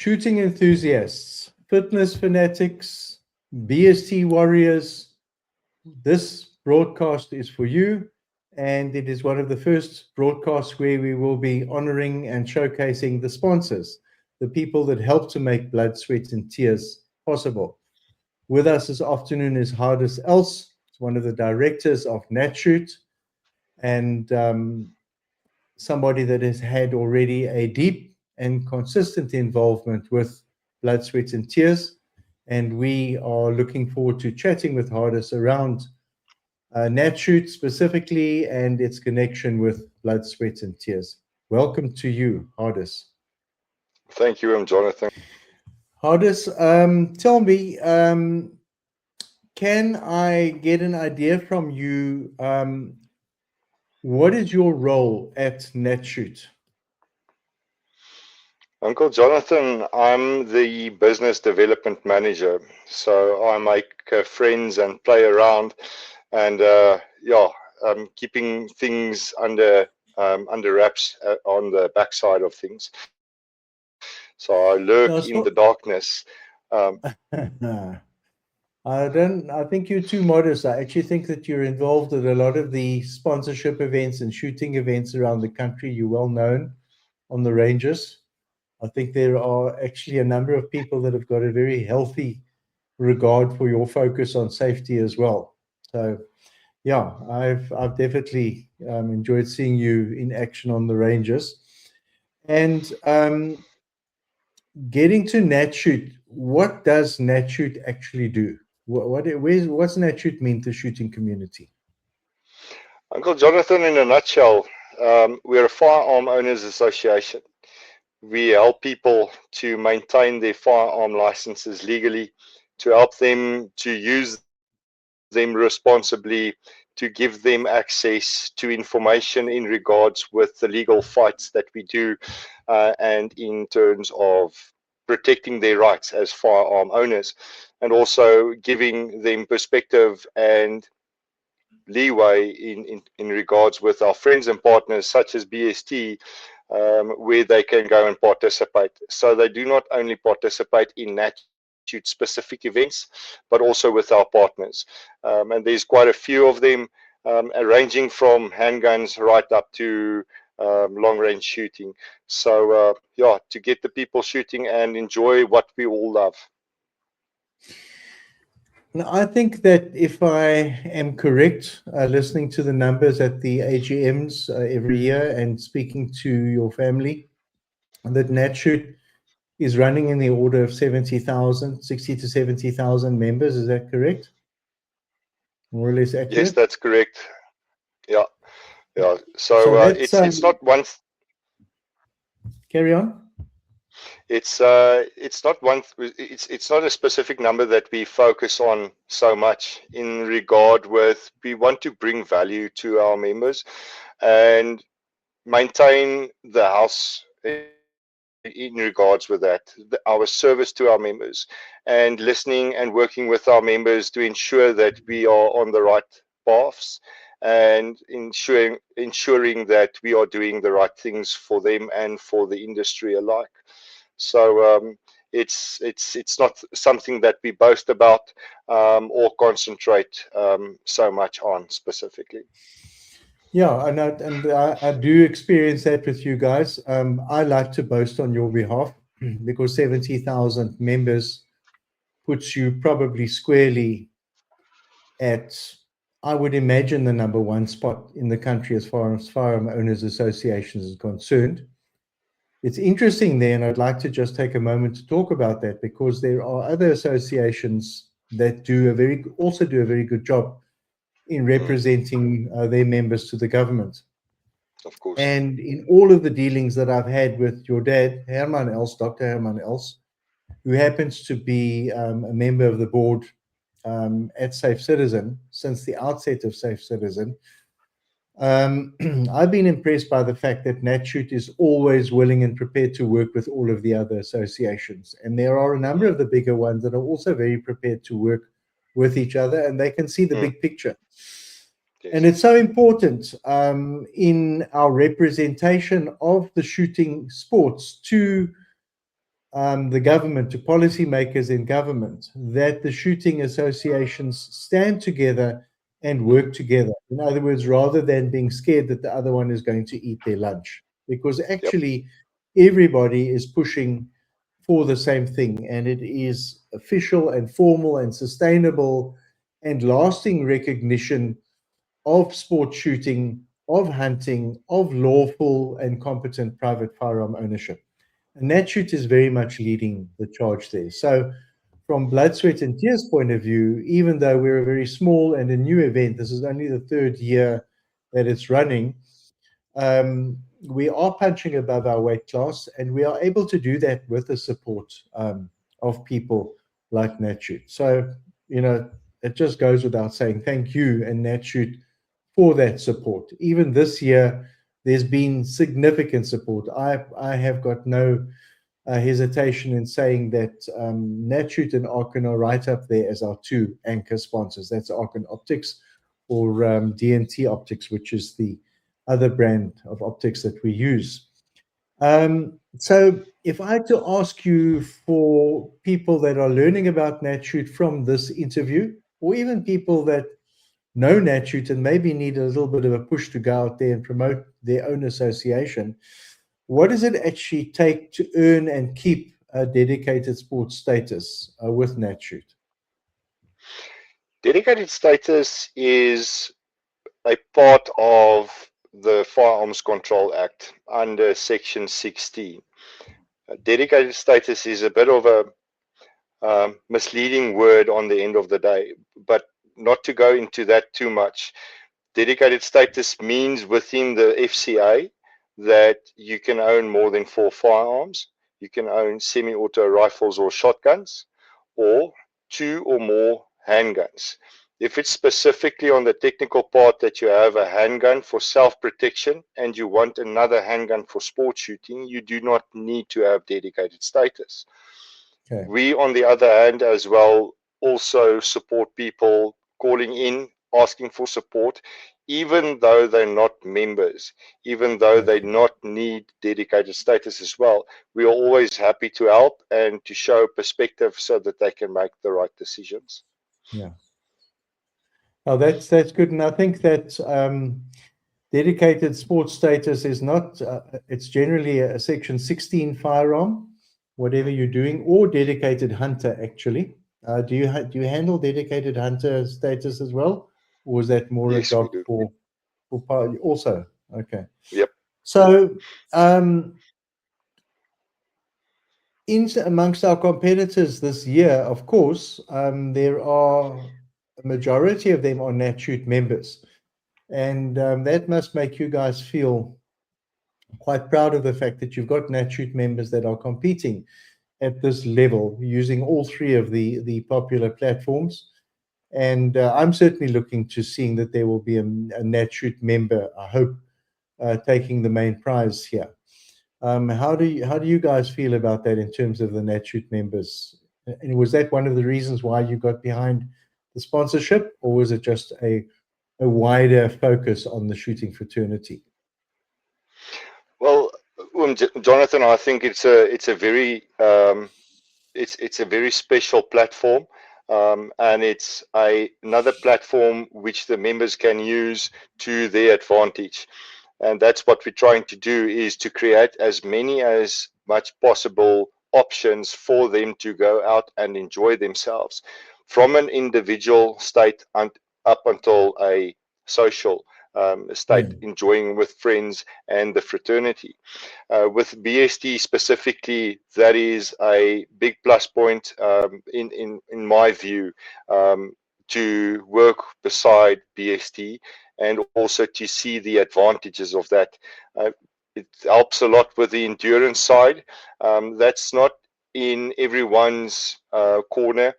shooting enthusiasts, fitness fanatics, BST warriors, this broadcast is for you, and it is one of the first broadcasts where we will be honoring and showcasing the sponsors, the people that help to make Blood, Sweat, and Tears possible. With us this afternoon is Hardus Els, one of the directors of Natshoot, and somebody that has had already a deep and consistent involvement with Blood, Sweat, and Tears. And we are looking forward to chatting with Hardus around Natshoot specifically and its connection with Blood, Sweat, and Tears. Welcome to you, Hardus. Thank you, Jonathan. Hardus, tell me, can I get an idea from you? What is your role at Natshoot? Uncle Jonathan, I'm the business development manager. So I make friends and play around, and keeping things under wraps on the backside of things. So I lurk in the darkness. I think you're too modest. I actually think that you're involved in a lot of the sponsorship events and shooting events around the country. You're well known on the ranges. I think there are actually a number of people that have got a very healthy regard for your focus on safety as well. So, yeah, I've definitely enjoyed seeing you in action on the ranges. And getting to Natshoot, what does Natshoot actually do? What's Natshoot mean to shooting community? Uncle Jonathan, in a nutshell, we're a firearm owners association. We help people to maintain their firearm licenses legally, to help them to use them responsibly, to give them access to information in regards with the legal fights that we do, and in terms of protecting their rights as firearm owners, and also giving them perspective and leeway in regards with our friends and partners such as BST, where they can go and participate. So they do not only participate in Natshoot specific events, but also with our partners. And there's quite a few of them, ranging from handguns right up to long-range shooting. So to get the people shooting and enjoy what we all love. Now, I think that if I am correct, listening to the numbers at the AGMs every year and speaking to your family, that Natshoot is running in the order of 70,000, 60 to 70,000 members. Is that correct? More or less accurate? Yes, that's correct. Yeah. So it's not one. Carry on. It's not one. It's not a specific number that we focus on so much. In regard with, we want to bring value to our members and maintain the house in regards with that, our service to our members, and listening and working with our members to ensure that we are on the right paths, and ensuring that we are doing the right things for them and for the industry alike. So it's not something that we boast about or concentrate so much on specifically. Yeah, and I do experience that with you guys. I like to boast on your behalf because 70,000 members puts you probably squarely at, I would imagine, the number one spot in the country as far as firearm owners associations is concerned. It's interesting there, and I'd like to just take a moment to talk about that, because there are other associations that also do a very good job in representing their members to the government. Of course. And in all of the dealings that I've had with your dad, Herman Els, Dr. Herman Els, who happens to be a member of the board at Safe Citizen since the outset of Safe Citizen, I've been impressed by the fact that Natshoot is always willing and prepared to work with all of the other associations. And there are a number of the bigger ones that are also very prepared to work with each other, and they can see the big picture. Yes. And it's so important in our representation of the shooting sports to the government, to policymakers in government, that the shooting associations stand together and work together. In other words, rather than being scared that the other one is going to eat their lunch, because Yep. actually everybody is pushing for the same thing, and it is official and formal and sustainable and lasting recognition of sport shooting, of hunting, of lawful and competent private firearm ownership. And Natshoot is very much leading the charge there. So, from Blood, Sweat, and Tears point of view, even though we're a very small and a new event, this is only the third year that it's running, we are punching above our weight class, and we are able to do that with the support of people like Natshoot. So, it just goes without saying thank you and Natshoot for that support. Even this year, there's been significant support. I have got no hesitation in saying that Natshoot and Arkan are right up there as our two anchor sponsors. That's Arkan Optics or D&T Optics, which is the other brand of optics that we use. So if I had to ask you, for people that are learning about Natshoot from this interview, or even people that know Natshoot and maybe need a little bit of a push to go out there and promote their own association, what does it actually take to earn and keep a dedicated sports status with Natshoot? Dedicated status is a part of the Firearms Control Act under Section 16. Dedicated status is a bit of a misleading word on the end of the day, but not to go into that too much. Dedicated status means within the FCA that you can own more than 4 firearms, you can own semi-auto rifles or shotguns, or 2 or more handguns. If it's specifically on the technical part that you have a handgun for self-protection and you want another handgun for sport shooting, you do not need to have dedicated status. Okay. We, on the other hand, as well, also support people calling in, asking for support, even though they're not members, even though they not need dedicated status as well. We are always happy to help and to show perspective so that they can make the right decisions. Yeah. Oh, that's good. And I think that dedicated sports status is not, it's generally a Section 16 firearm, whatever you're doing, or dedicated hunter, actually. Do you handle dedicated hunter status as well? Or is that more Yes, a we job do. for also? Okay. Yep. So, amongst our competitors this year, of course, there are a majority of them are Natshoot members. And that must make you guys feel quite proud of the fact that you've got Natshoot members that are competing at this level using all three of the popular platforms. And I'm certainly looking to seeing that there will be a Natshoot member, I hope, taking the main prize here. How do you guys feel about that in terms of the Natshoot members? And was that one of the reasons why you got behind the sponsorship, or was it just a wider focus on the shooting fraternity? Well, Jonathan, I think it's a very it's a very special platform, and it's another platform which the members can use to their advantage. And that's what we're trying to do, is to create as much possible options for them to go out and enjoy themselves, from an individual state up until a social state, enjoying with friends and the fraternity. With BST specifically, that is a big plus point in my view, to work beside BST and also to see the advantages of that. It helps a lot with the endurance side. That's not in everyone's corner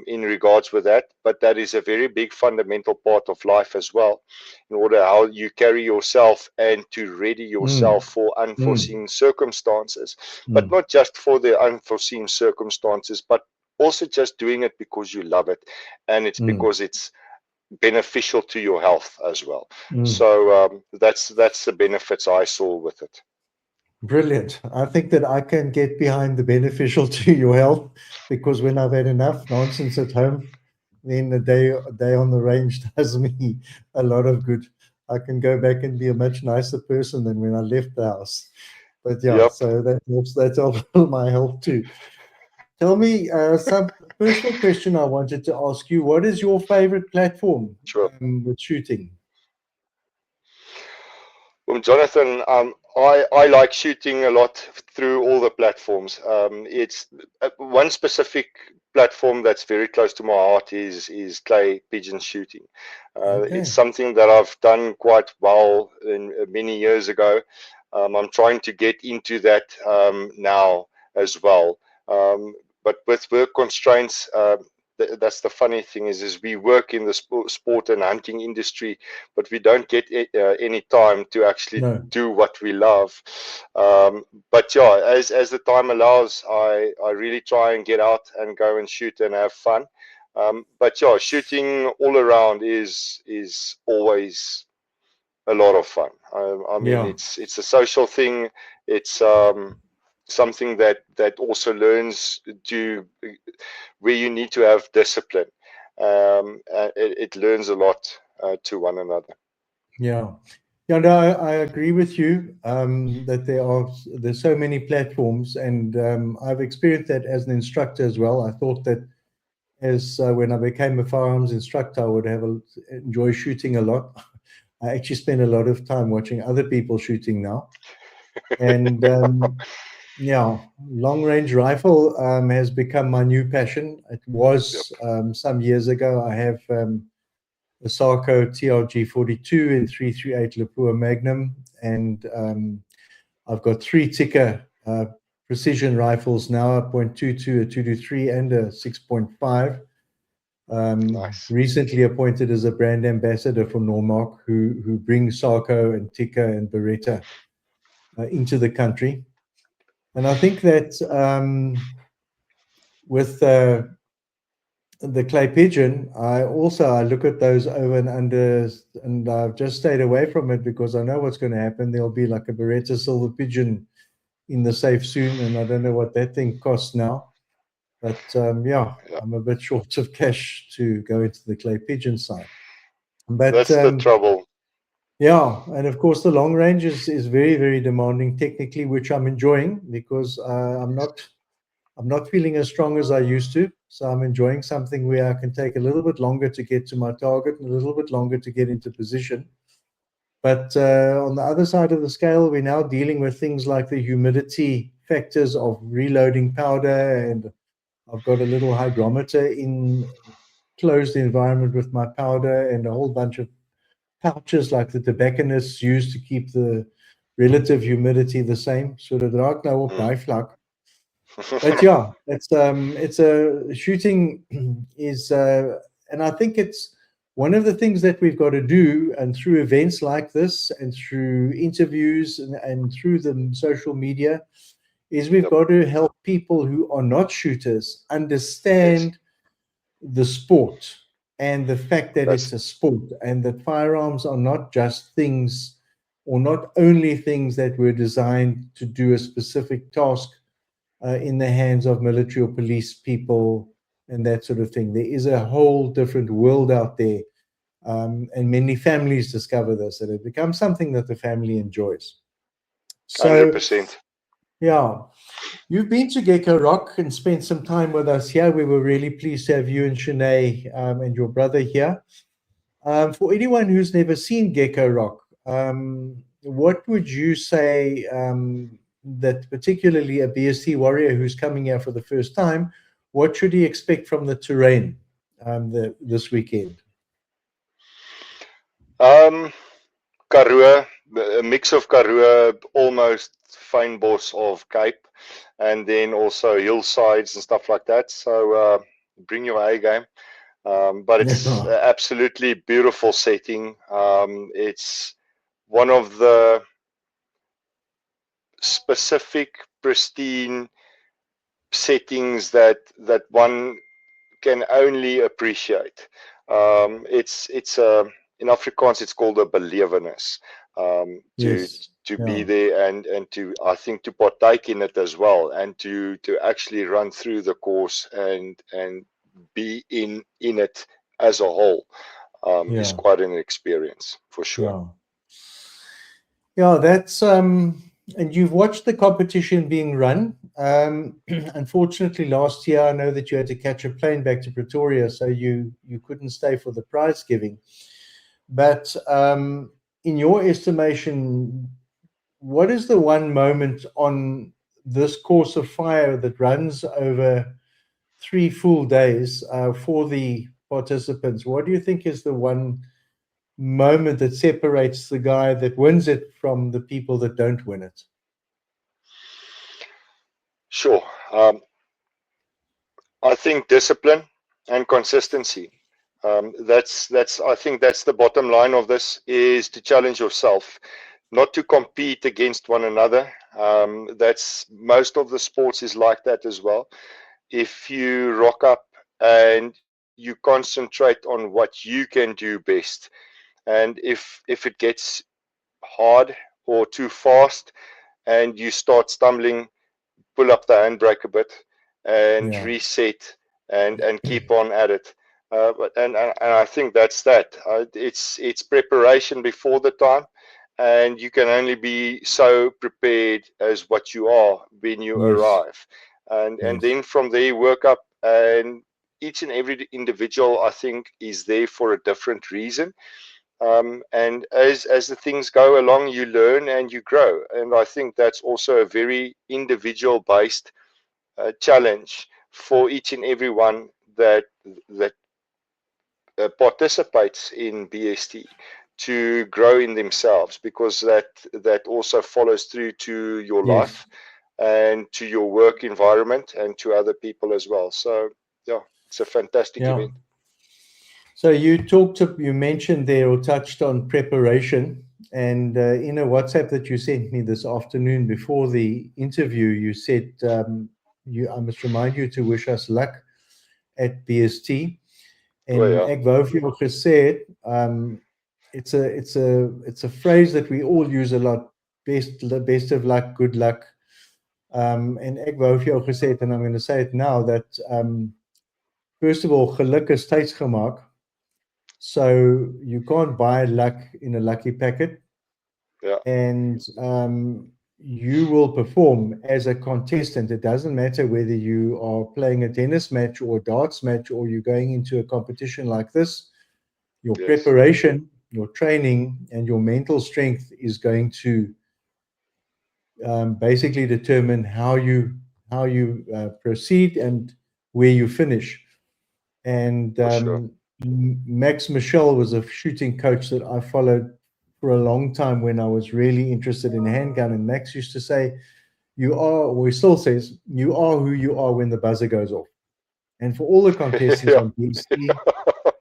in regards with that, but that is a very big fundamental part of life as well, in order how you carry yourself and to ready yourself for unforeseen circumstances, but not just for the unforeseen circumstances, but also just doing it because you love it, and it's because it's beneficial to your health as well. So that's the benefits I saw with it. Brilliant. I think that I can get behind the beneficial to your health, because when I've had enough nonsense at home, then a day on the range does me a lot of good. I can go back and be a much nicer person than when I left the house. But yeah, Yep. so that's all my health too. Tell me some personal question I wanted to ask you. What is your favorite platform Sure. with shooting? Well, Jonathan, I like shooting a lot through all the platforms. It's one specific platform that's very close to my heart is clay pigeon shooting. It's Okay. something that I've done quite well many years ago. I'm trying to get into that now as well. But with work constraints, that's the funny thing is we work in the sport and hunting industry, but we don't get any time to actually No. do what we love. But yeah, as the time allows, I really try and get out and go and shoot and have fun. But yeah, shooting all around is always a lot of fun. I mean, Yeah. it's a social thing. It's something that also learns to where you need to have discipline. It learns a lot to one another. Yeah. Yeah, no, I agree with you that there's so many platforms, and I've experienced that as an instructor as well. I thought that as when I became a firearms instructor, I would enjoy shooting a lot. I actually spend a lot of time watching other people shooting now, and yeah, long range rifle has become my new passion. It Yep. was some years ago. I have the Sarco TRG 42 in 338 Lapua Magnum, and I've got three ticker precision rifles now, a .22, a 223, and a 6.5. Nice. Recently appointed as a brand ambassador for Normark, who brings Sarco and Tikka and Beretta into the country. And I think that with the clay pigeon, I look at those over and under, and I've just stayed away from it because I know what's going to happen. There'll be like a Beretta silver pigeon in the safe soon, and I don't know what that thing costs now. But yeah, Yeah. I'm a bit short of cash to go into the clay pigeon side. But That's the trouble. yeah, and of course the long range is very, very demanding technically, which I'm enjoying because I'm not feeling as strong as I used to. So I'm enjoying something where I can take a little bit longer to get to my target and a little bit longer to get into position. But on the other side of the scale, we're now dealing with things like the humidity factors of reloading powder, and I've got a little hygrometer in closed environment with my powder, and a whole bunch of pouches like the tobacconists use to keep the relative humidity the same. So that raak nou op Mm. daai vlak. But yeah, it's a shooting is and I think it's one of the things that we've got to do, and through events like this and through interviews and through the social media, is we've Yep. got to help people who are not shooters Yes. understand the sport and the fact that That's it's a sport, and that firearms are not just things, or not only things that were designed to do a specific task in the hands of military or police people and that sort of thing. There is a whole different world out there, and many families discover this, and it becomes something that the family enjoys. So, 100%. yeah, you've been to Gecko Rock and spent some time with us here. We were really pleased to have you and Shanae and your brother here. For anyone who's never seen Gecko Rock, what would you say that particularly a BST warrior who's coming here for the first time, what should he expect from the terrain this weekend? Um, Karoo, a mix of Karoo, almost fynbos of Cape, and then also hillsides and stuff like that. So bring your A game. But it's Yeah, absolutely beautiful setting. It's one of the specific, pristine settings that one can only appreciate. It's a in Afrikaans it's called a belewenis. to Yes. be Yeah. there and to, I think, to partake in it as well, and to actually run through the course and be in it as a whole, is Yeah. quite an experience for sure. Yeah. Yeah, that's and you've watched the competition being run. Unfortunately, last year I know that you had to catch a plane back to Pretoria, so you couldn't stay for the prize giving. But in your estimation, what is the one moment on this course of fire that runs over 3 full days for the participants? What do you think is the one moment that separates the guy that wins it from the people that don't win it? Sure. I think discipline and consistency. That's I think that's the bottom line of this, is to challenge yourself, not to compete against one another. That's most of the sports is like that as well. If you rock up and you concentrate on what you can do best, and if it gets hard or too fast and you start stumbling, pull up the handbrake a bit and Yeah. reset and keep on at it. And I think that's that. It's preparation before the time, and you can only be so prepared as what you are when you Yes. arrive, and Yes. then from there work up. And each and every individual, I think, is there for a different reason. And as the things go along, you learn and you grow. And I think that's also a very individual based challenge for each and every one that participates in BST, to grow in themselves, because that also follows through to your Yes. life and to your work environment and to other people as well. So yeah, it's a fantastic Yeah. event. So you mentioned there or touched on preparation, and in a WhatsApp that you sent me this afternoon before the interview, you said I must remind you to wish us luck at BST. Oh En yeah. ek wou vir jou gesê het, it's a phrase that we all use a lot. Best of luck, good luck. En ek wou vir jou gesê het, and I'm going to say it now, that first of all, geluk is tydsgemaak. So you can't buy luck in a lucky packet. Yeah. And you will perform as a contestant. It doesn't matter whether you are playing a tennis match or a darts match or you're going into a competition like this. Your Yes. preparation, your training, and your mental strength is going to basically determine how you proceed and where you finish. And For sure. Max Michel was a shooting coach that I followed for a long time when I was really interested in handgun. And Max used to say, or he still says, you are who you are when the buzzer goes off. And for all the contestants Yeah. on BST,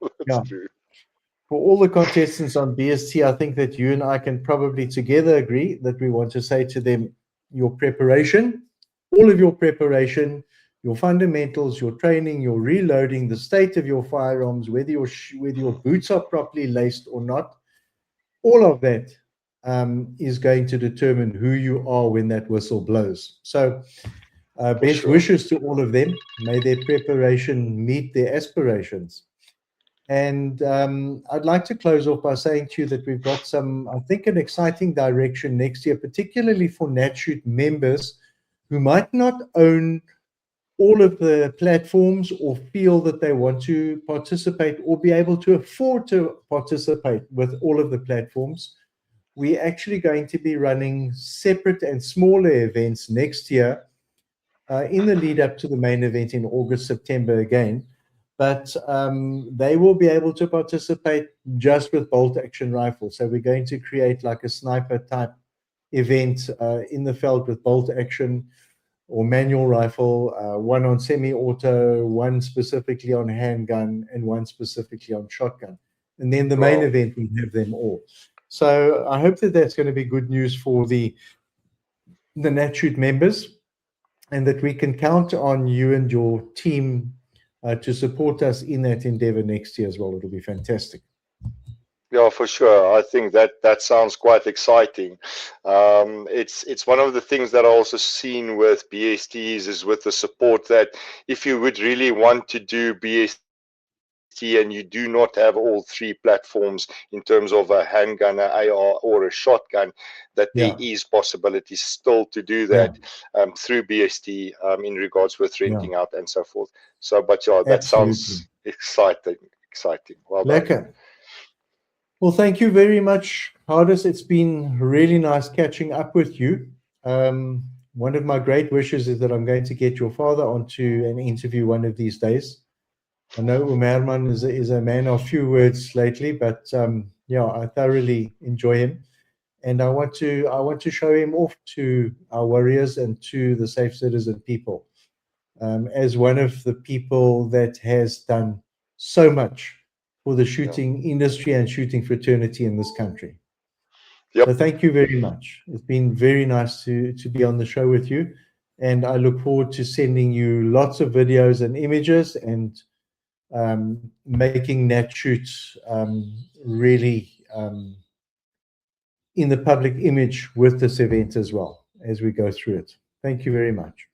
That's yeah, true. for all the contestants on BST, I think that you and I can probably together agree that we want to say to them, your preparation, all of your preparation, your fundamentals, your training, your reloading, the state of your firearms, whether your boots are properly laced or not, all of that is going to determine who you are when that whistle blows. So For best sure. wishes to all of them. May their preparation meet their aspirations. And I'd like to close off by saying to you that we've got I think, an exciting direction next year, particularly for Natshoot members who might not own all of the platforms or feel that they want to participate or be able to afford to participate with all of the platforms. We're actually going to be running separate and smaller events next year in the lead up to the main event in August, September again. But they will be able to participate just with bolt action rifles. So we're going to create like a sniper type event in the field with bolt action or manual rifle, one on semi-auto, one specifically on handgun, and one specifically on shotgun. And then the main Wow. event, we have them all. So I hope that that's going to be good news for the Natshoot members, and that we can count on you and your team to support us in that endeavor next year as well. It'll be fantastic. Yeah, for sure. I think that sounds quite exciting. It's one of the things that I also seen with BSTs is with the support that if you would really want to do BST and you do not have all three platforms in terms of a handgun, a AR, or a shotgun, that there Yeah, is possibilities still to do yeah, that through BST in regards with yeah, renting out and so forth. So, but yeah, that absolutely. sounds exciting. Exciting. Well done. Lekker. Well, thank you very much, Hardus. It's been really nice catching up with you. One of my great wishes is that I'm going to get your father onto an interview one of these days. I know Umerman is a man of few words lately, but yeah, I thoroughly enjoy him, and I want to show him off to our warriors and to the safe citizen people as one of the people that has done so much for the Yeah. shooting industry and shooting fraternity in this country. Yep. So thank you very much. It's been very nice to be on the show with you. And I look forward to sending you lots of videos and images and making Natshoot really in the public image with this event as well as we go through it. Thank you very much.